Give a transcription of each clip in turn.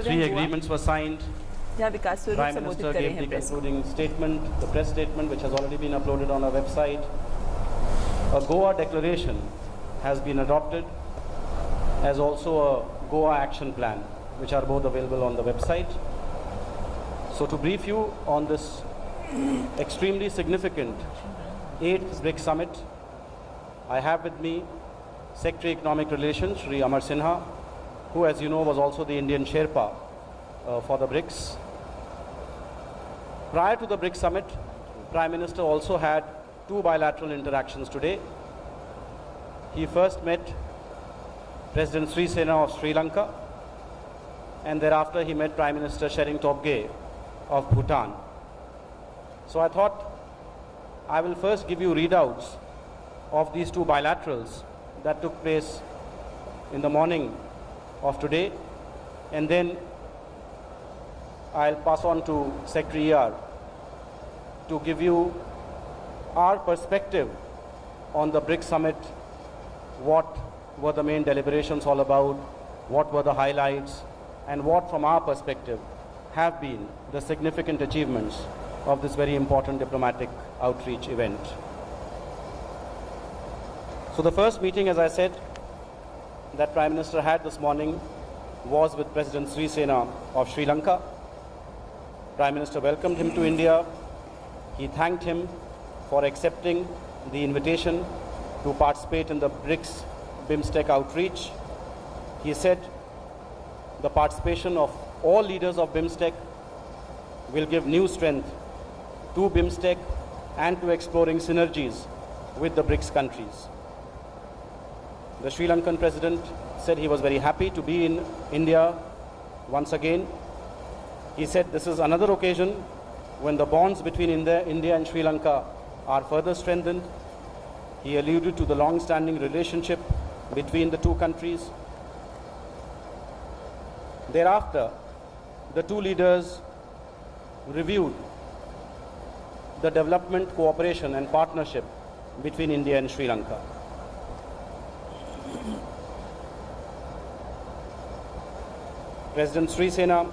Three agreements were signed. जहाँ विकास स्वरूप Prime संबोधित Minister कर रहे gave हैं the प्रेस को। concluding statement, the press statement, which has already been uploaded on our website. A Goa declaration has been adopted, as also a Goa action plan, which are both available on the website. So to brief you on this extremely significant 8th BRICS Summit, I have with me Secretary Economic Relations, Shri Amar Sinha, who, as you know, was also the Indian Sherpa for the BRICS. Prior to the BRICS Summit, Prime Minister also had two bilateral interactions today. He first met President Sri Sena of Sri Lanka, and thereafter he met Prime Minister Shering Tobgay of Bhutan. So I thought I will first give you readouts of these two bilaterals that took place in the morning of today, and then I'll pass on to Secretary ER to give you our perspective on the BRICS Summit, what were the main deliberations all about, what were the highlights, and what from our perspective have been the significant achievements of this very important diplomatic outreach event. So the first meeting, as I said, that Prime Minister had this morning was with President Sri Sena of Sri Lanka. Prime Minister welcomed him to India. He thanked him for accepting the invitation to participate in the BRICS BIMSTEC outreach. He said the participation of all leaders of BIMSTEC will give new strength to BIMSTEC and to exploring synergies with the BRICS countries. The Sri Lankan president said he was very happy to be in India once again. He said this is another occasion when the bonds between India and Sri Lanka are further strengthened. He alluded to the long-standing relationship between the two countries. Thereafter, the two leaders reviewed the development, cooperation and partnership between India and Sri Lanka. President Sri Sena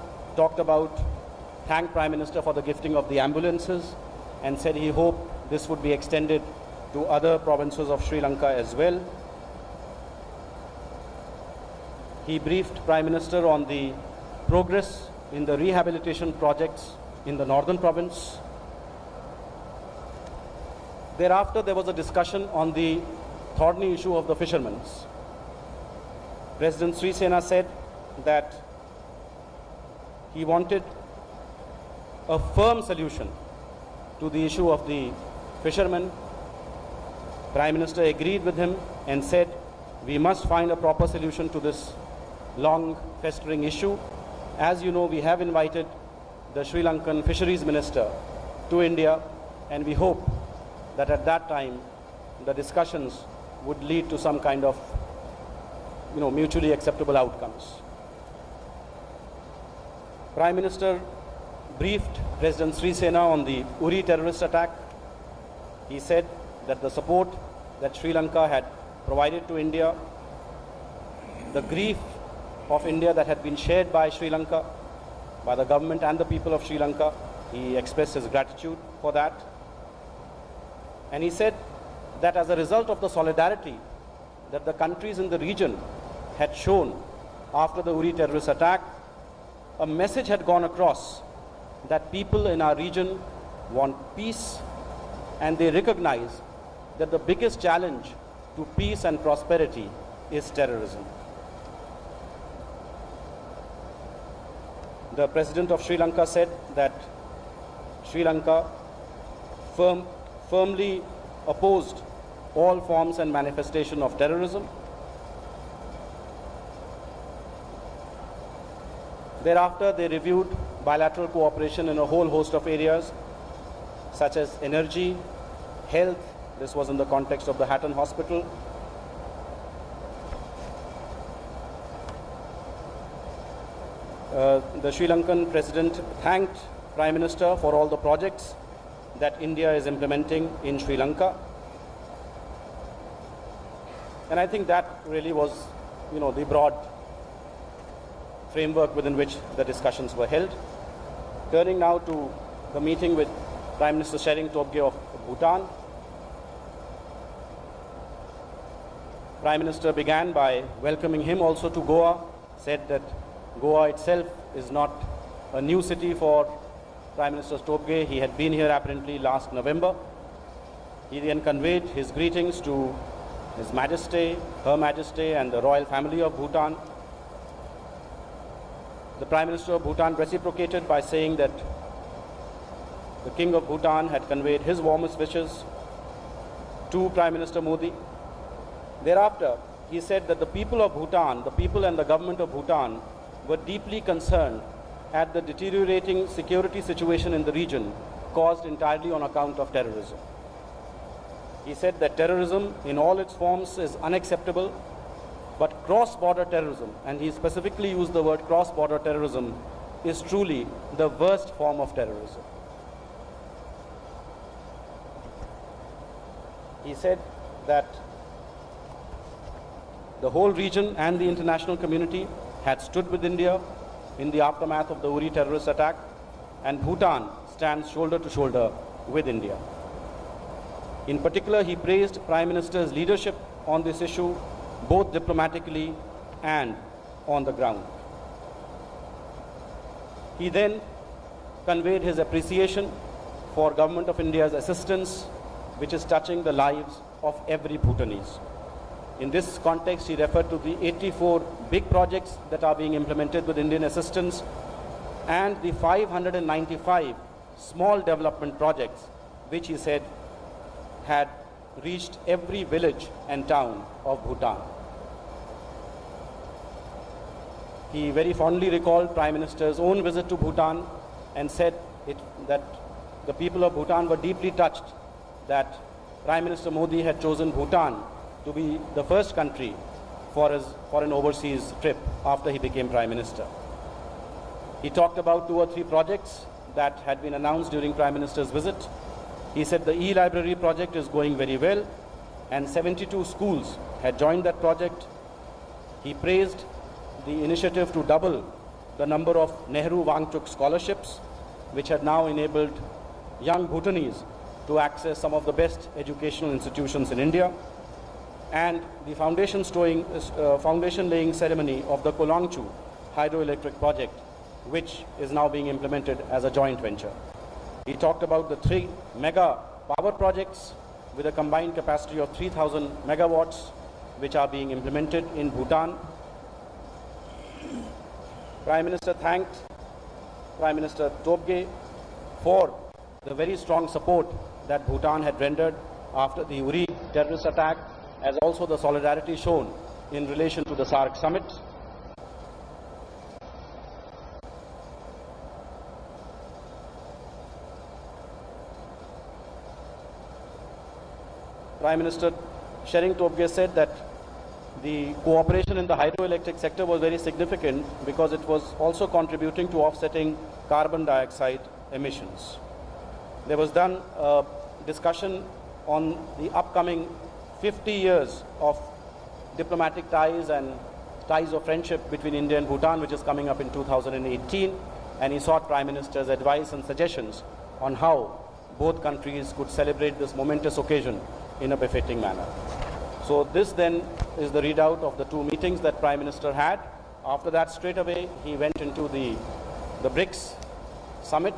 thanked Prime Minister for the gifting of the ambulances and said he hoped this would be extended to other provinces of Sri Lanka as well. He briefed Prime Minister on the progress in the rehabilitation projects in the northern province. Thereafter, there was a discussion on the thorny issue of the fishermen. President Sri Sena said that he wanted a firm solution to the issue of the fishermen. Prime Minister agreed with him and said we must find a proper solution to this long festering issue. As you know, we have invited the Sri Lankan Fisheries Minister to India, and we hope that at that time the discussions would lead to some kind of mutually acceptable outcomes. Prime Minister briefed President Sri Sena on the Uri terrorist attack. He said that the support that Sri Lanka had provided to India, the grief of India that had been shared by Sri Lanka, by the government and the people of Sri Lanka, he expressed his gratitude for that. And he said that as a result of the solidarity that the countries in the region had shown after the Uri terrorist attack, a message had gone across that people in our region want peace, and they recognize that the biggest challenge to peace and prosperity is terrorism. The President of Sri Lanka said that Sri Lanka firmly opposed all forms and manifestation of terrorism. Thereafter, they reviewed bilateral cooperation in a whole host of areas, such as energy, health. This was in the context of the Hatton Hospital. The Sri Lankan President thanked Prime Minister for all the projects that India is implementing in Sri Lanka. And I think that really was, the broad framework within which the discussions were held. Turning now to the meeting with Prime Minister Tshering Tobgay of Bhutan. Prime Minister began by welcoming him also to Goa, said that Goa itself is not a new city for Prime Minister Tobgay. He had been here apparently last November. He then conveyed his greetings to His Majesty, Her Majesty and the royal family of Bhutan. The Prime Minister of Bhutan reciprocated by saying that the King of Bhutan had conveyed his warmest wishes to Prime Minister Modi. Thereafter, he said that the people of Bhutan, the people and the government of Bhutan were deeply concerned at the deteriorating security situation in the region caused entirely on account of terrorism. He said that terrorism in all its forms is unacceptable, but cross-border terrorism, and he specifically used the word cross-border terrorism, is truly the worst form of terrorism. He said that the whole region and the international community had stood with India in the aftermath of the Uri terrorist attack, and Bhutan stands shoulder to shoulder with India. In particular, he praised Prime Minister's leadership on this issue, both diplomatically and on the ground. He then conveyed his appreciation for Government of India's assistance, which is touching the lives of every Bhutanese. In this context, he referred to the 84 big projects that are being implemented with Indian assistance and the 595 small development projects, which he said had reached every village and town of Bhutan. He very fondly recalled Prime Minister's own visit to Bhutan and said that the people of Bhutan were deeply touched that Prime Minister Modi had chosen Bhutan to be the first country for an overseas trip after he became Prime Minister. He talked about 2 or 3 projects that had been announced during Prime Minister's visit. He said the e-library project is going very well and 72 schools had joined that project. He praised the initiative to double the number of Nehru Wangchuk scholarships, which had now enabled young Bhutanese to access some of the best educational institutions in India, and the foundation laying ceremony of the Kolangchu hydroelectric project, which is now being implemented as a joint venture. He talked about the 3 mega power projects with a combined capacity of 3,000 megawatts, which are being implemented in Bhutan. Prime Minister thanked Prime Minister Tobgay for the very strong support that Bhutan had rendered after the Uri terrorist attack, as also the solidarity shown in relation to the SAARC summit. Prime Minister Tshering Tobgay said that the cooperation in the hydroelectric sector was very significant because it was also contributing to offsetting carbon dioxide emissions. There was done a discussion on the upcoming 50 years of diplomatic ties and ties of friendship between India and Bhutan, which is coming up in 2018, and he sought Prime Minister's advice and suggestions on how both countries could celebrate this momentous occasion in a befitting manner. So this then is the readout of the 2 meetings that Prime Minister had. After that, straight away, he went into the BRICS summit,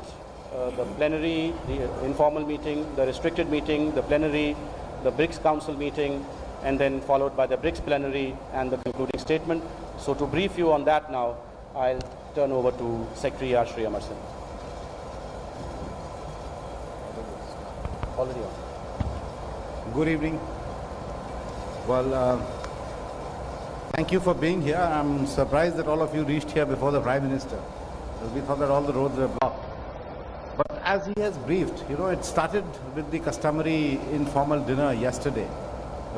the plenary, the informal meeting, the restricted meeting, the plenary, the BRICS Council meeting, and then followed by the BRICS plenary and the concluding statement. So to brief you on that now, I'll turn over to Secretary Shri Amar Sinha. Already on. Good evening. Well, thank you for being here. I'm surprised that all of you reached here before the Prime Minister, because we thought that all the roads were blocked. But as he has briefed, it started with the customary informal dinner yesterday,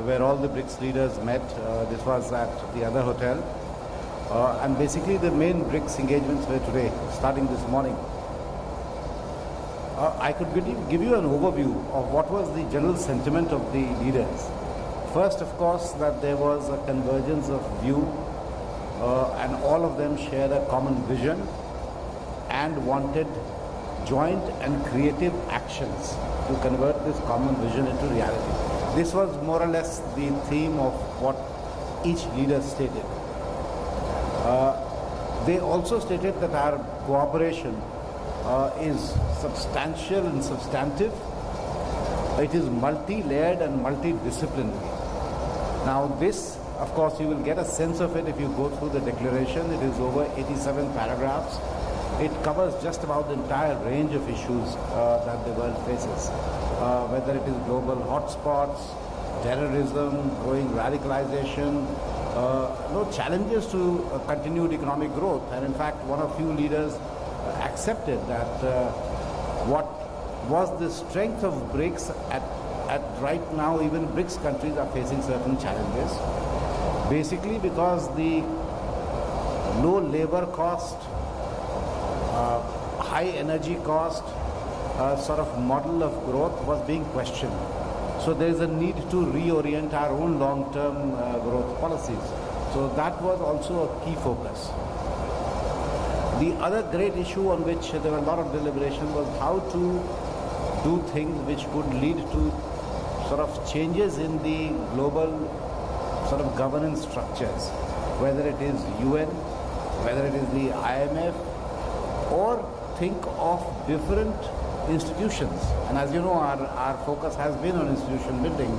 where all the BRICS leaders met. This was at the other hotel. And basically the main BRICS engagements were today, starting this morning. I could give you an overview of what was the general sentiment of the leaders. First, of course, that there was a convergence of view and all of them shared a common vision and wanted joint and creative actions to convert this common vision into reality. This was more or less the theme of what each leader stated. They also stated that our cooperation is substantial and substantive. It is multi-layered and multidisciplinary. Now this, of course, you will get a sense of it if you go through the declaration. It is over 87 paragraphs. It covers just about the entire range of issues that the world faces, whether it is global hotspots, terrorism, growing radicalization, challenges to continued economic growth. And in fact, one of few leaders accepted that what was the strength of BRICS at right now, even BRICS countries are facing certain challenges, basically because the low labor cost, high energy cost sort of model of growth was being questioned. So there is a need to reorient our own long-term growth policies. So that was also a key focus. The other great issue on which there were a lot of deliberation was how to do things which could lead to sort of changes in the global sort of governance structures, whether it is UN, whether it is the IMF, or think of different institutions. And as you know, our focus has been on institution building.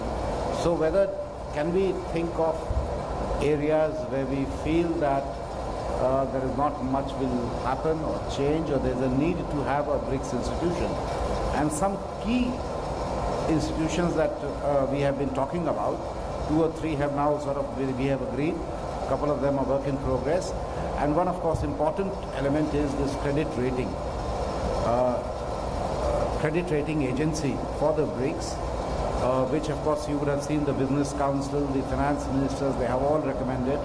So whether can we think of areas where we feel that there is not much will happen or change, or there's a need to have a BRICS institution. And some key institutions that we have been talking about, 2 or 3 have now sort of, we have agreed, a couple of them are work in progress. And one, of course, important element is this credit rating agency for the BRICS, which of course you would have seen the Business Council, the finance ministers, they have all recommended,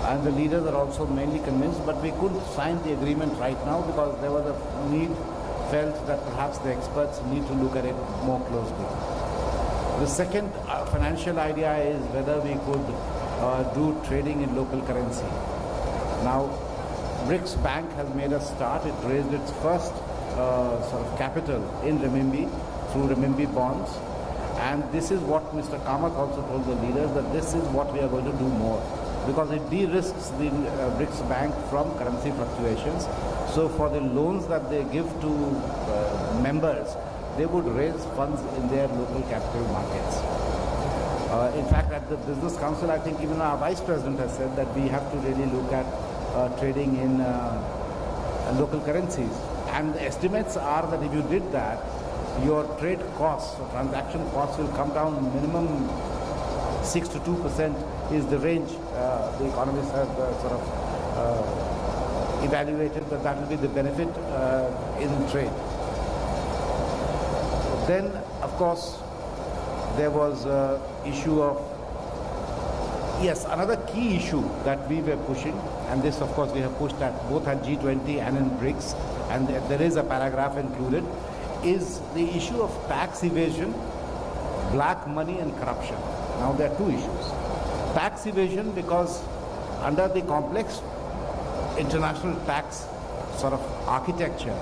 and the leaders are also mainly convinced, but we couldn't sign the agreement right now because there was a need felt that perhaps the experts need to look at it more closely. The second financial idea is whether we could do trading in local currency. Now, BRICS Bank has made a start. It raised its first sort of capital in renminbi through renminbi bonds, and this is what Mr. Kamath also told the leaders, that this is what we are going to do more, because it de-risks the BRICS Bank from currency fluctuations. So for the loans that they give to members, they would raise funds in their local capital markets. In fact, at the Business Council, I think even our Vice President has said that we have to really look at trading in local currencies. And the estimates are that if you did that, your trade costs or transaction costs will come down minimum 6 to 2% is the range. The economists have sort of evaluated that that will be the benefit in trade. Then, of course, there was an issue of, yes, another key issue that we were pushing, and this, of course, we have pushed at both at G20 and in BRICS, and there is a paragraph included, is the issue of tax evasion, black money and corruption. Now, there are two issues. Tax evasion, because under the complex international tax sort of architecture,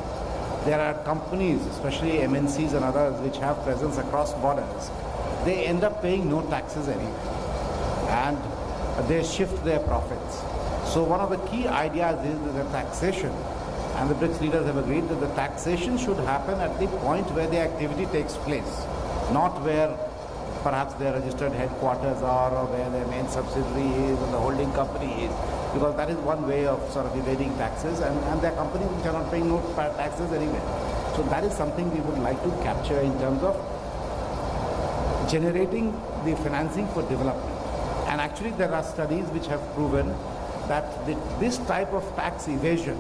there are companies, especially MNCs and others, which have presence across borders. They end up paying no taxes anyway, and they shift their profits. So one of the key ideas is that the taxation, and the BRICS leaders have agreed that the taxation should happen at the point where the activity takes place, not where perhaps their registered headquarters are, or where their main subsidiary is, or the holding company is, because that is one way of sort of evading taxes, and there are companies which are not paying no taxes anywhere. So that is something we would like to capture in terms of generating the financing for development. And actually there are studies which have proven that this type of tax evasion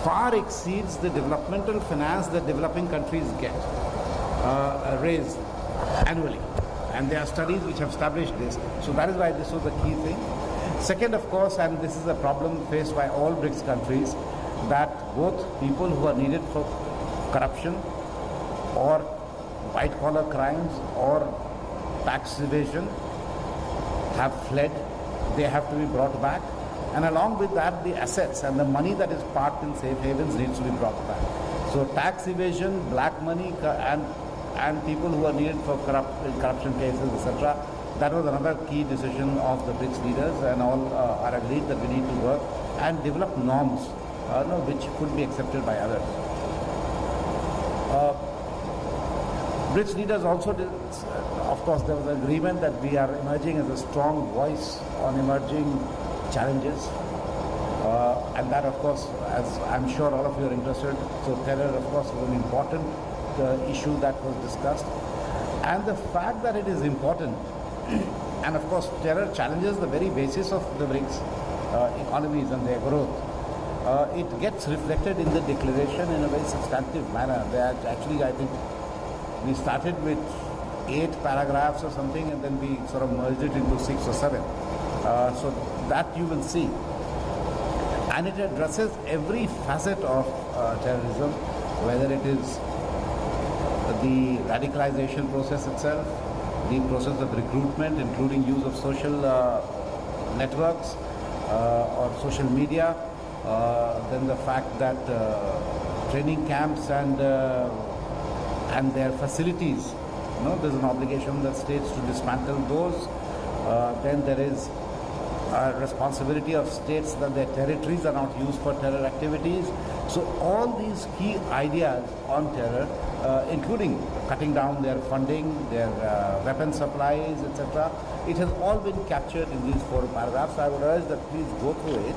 far exceeds the developmental finance that developing countries get raised annually. And there are studies which have established this. So that is why this was the key thing. Second, of course, and this is a problem faced by all BRICS countries, that both people who are needed for corruption or white-collar crimes or tax evasion have fled. They have to be brought back. And along with that, the assets and the money that is parked in safe havens needs to be brought back. So tax evasion, black money, and people who are needed for corruption cases, etc. That was another key decision of the BRICS leaders, and all are agreed that we need to work and develop norms which could be accepted by others. BRICS leaders also did, of course, there was agreement that we are emerging as a strong voice on emerging challenges. And that, of course, as I'm sure all of you are interested, so terror, of course, was an important issue that was discussed. And the fact that it is important, and of course, terror challenges the very basis of the BRICS economies and their growth. It gets reflected in the declaration in a very substantive manner. Actually, I think we started with 8 paragraphs or something, and then we sort of merged it into 6 or 7. So that you will see. And it addresses every facet of terrorism, whether it is the radicalization process itself, the process of recruitment, including use of social networks or social media, then the fact that training camps and their facilities, there's an obligation on the states to dismantle those. Then there is responsibility of states that their territories are not used for terror activities. So all these key ideas on terror, including cutting down their funding, their weapon supplies, etc., it has all been captured in these 4 paragraphs. I would urge that please go through it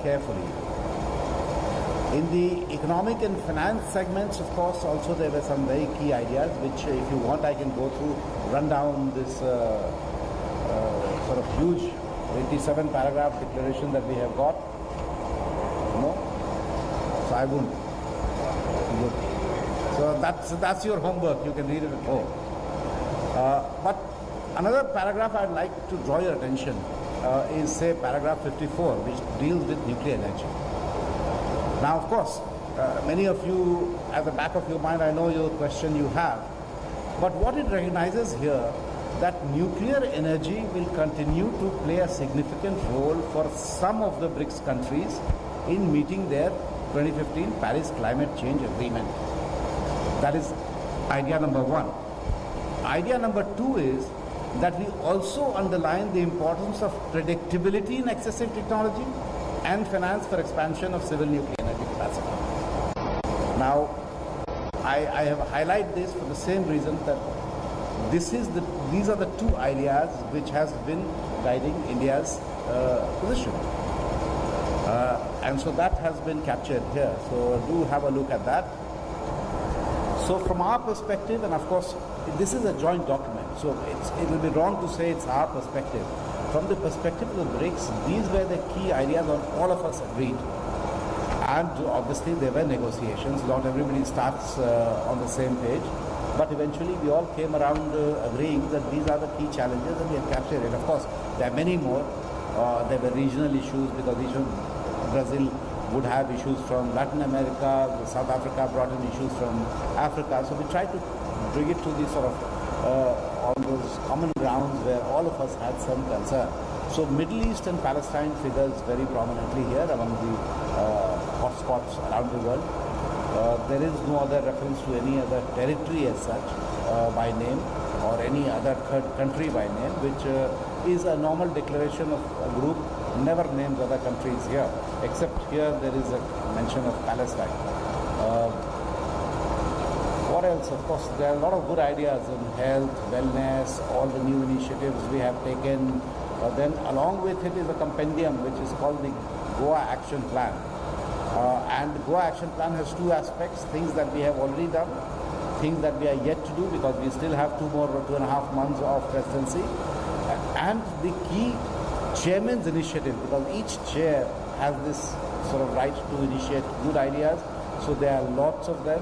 carefully. In the economic and finance segments, of course, also there were some very key ideas, which if you want I can go through, run down this sort of huge 87 paragraph declaration that we have got. No? So I won't. Good. So that's your homework. You can read it at home. But another paragraph I'd like to draw your attention is, say, paragraph 54, which deals with nuclear energy. Now, of course, many of you, at the back of your mind, I know your question you have. But what it recognizes here, that nuclear energy will continue to play a significant role for some of the BRICS countries in meeting their 2015 Paris Climate Change Agreement. That is idea number 1. Idea number 2 is that we also underline the importance of predictability in accessing technology and finance for expansion of civil nuclear energy capacity. Now, I have highlighted this for the same reason that these are the 2 ideas which has been guiding India's position. And so that has been captured here. So do have a look at that. So from our perspective, and of course, this is a joint document, so it will be wrong to say it's our perspective. From the perspective of the BRICS, these were the key ideas on all of us agreed. And obviously there were negotiations. Not everybody starts on the same page. But eventually we all came around agreeing that these are the key challenges and we have captured it. Of course, there are many more. There were regional issues because Brazil would have issues from Latin America, South Africa brought in issues from Africa. So we tried to bring it to the sort of all those common grounds where all of us had some concern. So Middle East and Palestine figures very prominently here among the hotspots around the world. There is no other reference to any other territory as such by name or any other third country by name, which is a normal declaration of a group, never names other countries here, except here there is a mention of Palestine. What else? Of course, there are a lot of good ideas in health, wellness, all the new initiatives we have taken. Then along with it is a compendium which is called the Goa Action Plan. And the Goa Action Plan has 2 aspects, things that we have already done, things that we are yet to do because we still have 2.5 months of presidency, and the key chairman's initiative, because each chair has this sort of right to initiate good ideas, so there are lots of them.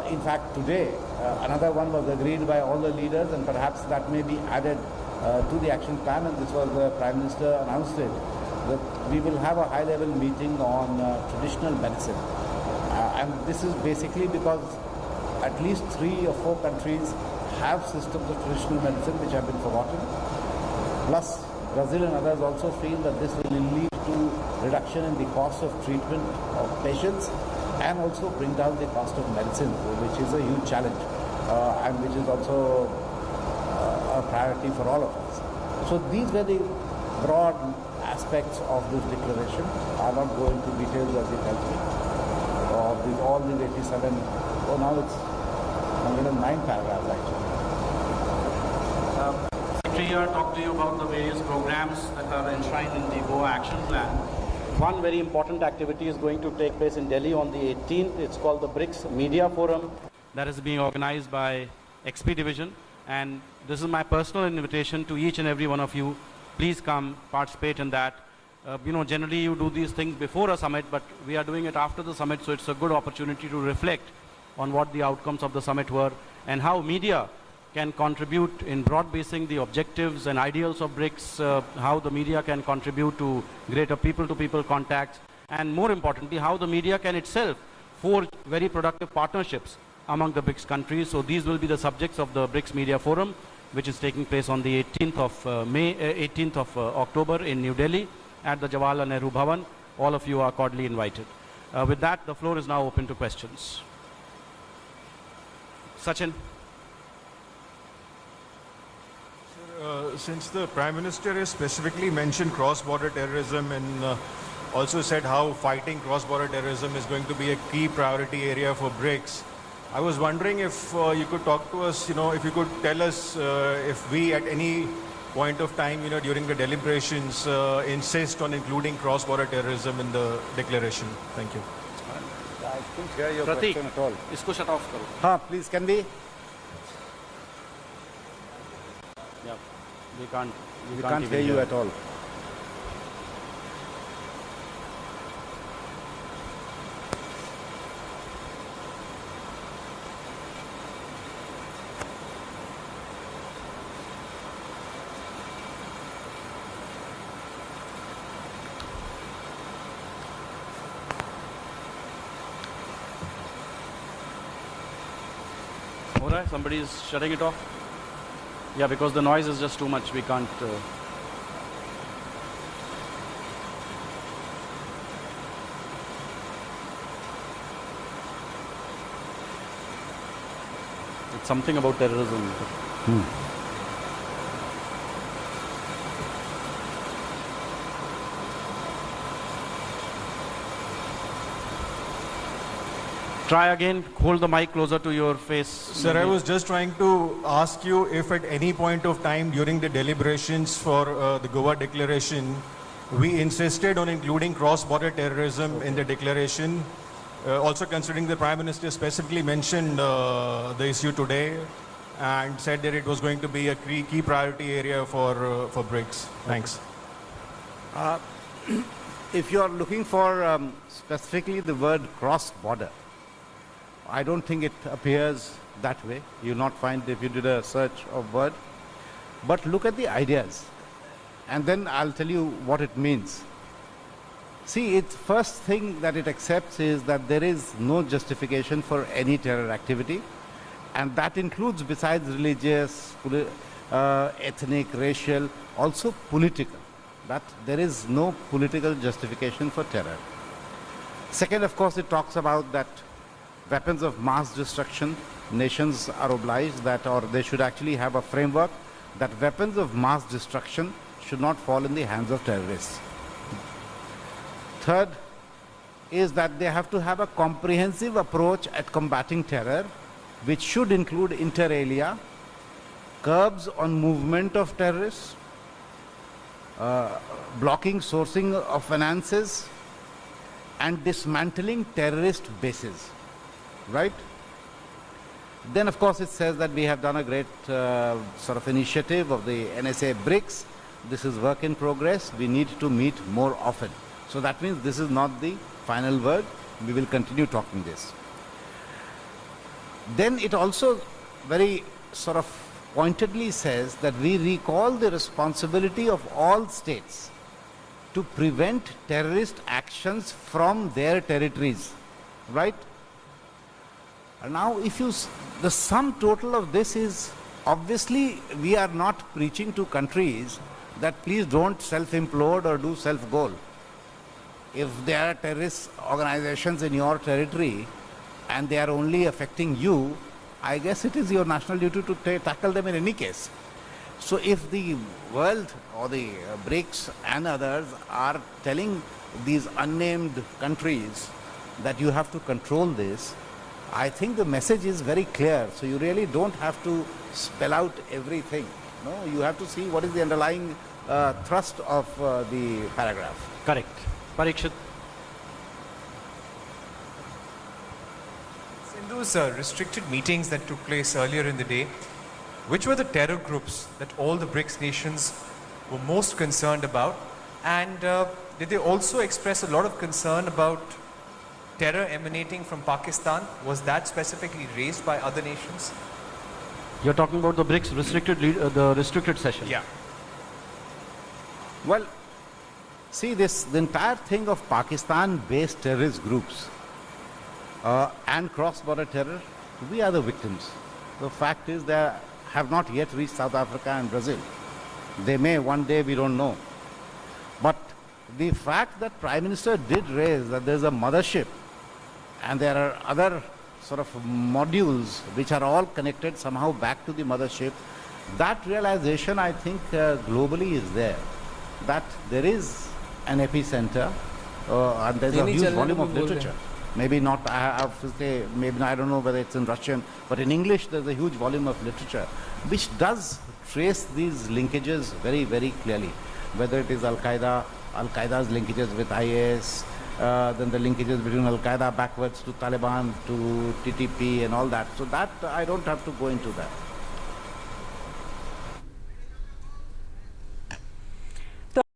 In fact, today, another one was agreed by all the leaders, and perhaps that may be added to the action plan, and this was the Prime Minister announced it, that we will have a high-level meeting on traditional medicine. And this is basically because at least 3 or 4 countries have systems of traditional medicine which have been forgotten. Plus, Brazil and others also feel that this will lead to reduction in the cost of treatment of patients and also bring down the cost of medicine, which is a huge challenge and which is also a priority for all of us. So these were the broad aspects of this declaration. I'll not go into details as you help me. All these 87, now it's 109 paragraphs actually. Secretary here talked to you about the various programs that are enshrined in the Goa Action Plan. One very important activity is going to take place in Delhi on the 18th. It's called the BRICS Media Forum that is being organized by XP Division. And this is my personal invitation to each and every one of you. Please come participate in that. Generally you do these things before a summit, but we are doing it after the summit, so it's a good opportunity to reflect on what the outcomes of the summit were and how media can contribute in broad-basing the objectives and ideals of BRICS, how the media can contribute to greater people-to-people contacts, and more importantly, how the media can itself forge very productive partnerships among the BRICS countries. So these will be the subjects of the BRICS Media Forum, which is taking place on the 18th of October in New Delhi at the Jawaharlal Nehru Bhavan. All of you are cordially invited. With that, the floor is now open to questions. Sachin. Since the Prime Minister has specifically mentioned cross-border terrorism and also said how fighting cross-border terrorism is going to be a key priority area for BRICS, I was wondering if you could talk to us, if you could tell us if we at any point of time, during the deliberations insist on including cross-border terrorism in the declaration. Thank you. I couldn't hear your Pratik, question at all. isko shut off karo. Please, can we? Yeah, we can't hear you at all. Alright, somebody is shutting it off. Yeah, because the noise is just too much. We can't. It's something about terrorism. Try again, hold the mic closer to your face. Sir, I was just trying to ask you if at any point of time during the deliberations for the Goa declaration, we insisted on including cross-border terrorism in the declaration, also considering the Prime Minister specifically mentioned the issue today and said that it was going to be a key priority area for BRICS. Thanks. If you are looking for specifically the word cross-border, I don't think it appears that way. You'll not find if you did a search of word. But look at the ideas, and then I'll tell you what it means. See, its first thing that it accepts is that there is no justification for any terror activity, and that includes, besides religious, ethnic, racial, also political. That there is no political justification for terror. Second, of course, it talks about that weapons of mass destruction, nations are obliged that, or they should actually have a framework that weapons of mass destruction should not fall in the hands of terrorists. Third is that they have to have a comprehensive approach at combating terror, which should include inter alia, curbs on movement of terrorists, blocking sourcing of finances, and dismantling terrorist bases. Right? Then, of course, it says that we have done a great sort of initiative of the NSA BRICS. This is work in progress. We need to meet more often. So that means this is not the final word. We will continue talking this. Then it also very sort of pointedly says that we recall the responsibility of all states to prevent terrorist actions from their territories. Right? And now, if you, the sum total of this is, obviously, we are not preaching to countries that please don't self-implode or do self-goal. If there are terrorist organizations in your territory and they are only affecting you, I guess it is your national duty to tackle them in any case. So if the world or the BRICS and others are telling these unnamed countries that you have to control this, I think the message is very clear. So you really don't have to spell out everything. No, you have to see what is the underlying thrust of the paragraph. Correct. Parikshit. In those restricted meetings that took place earlier in the day, which were the terror groups that all the BRICS nations were most concerned about? And did they also express a lot of concern about terror emanating from Pakistan? Was that specifically raised by other nations? You're talking about the BRICS the restricted session. Yeah. Well, see, the entire thing of Pakistan-based terrorist groups and cross-border terror, we are the victims. The fact is they have not yet reached South Africa and Brazil. They may one day, we don't know. But the fact that Prime Minister did raise that there's a mothership and there are other sort of modules which are all connected somehow back to the mothership, that realization, I think, globally is there. That there is an epicenter and there's a huge volume of literature. Maybe not, I have to say, maybe I don't know whether it's in Russian, but in English there's a huge volume of literature which does trace these linkages very, very clearly. Whether it is Al-Qaeda, Al-Qaeda's linkages with IS, then the linkages between Al-Qaeda backwards to Taliban, to TTP and all that. So that I don't have to go into that.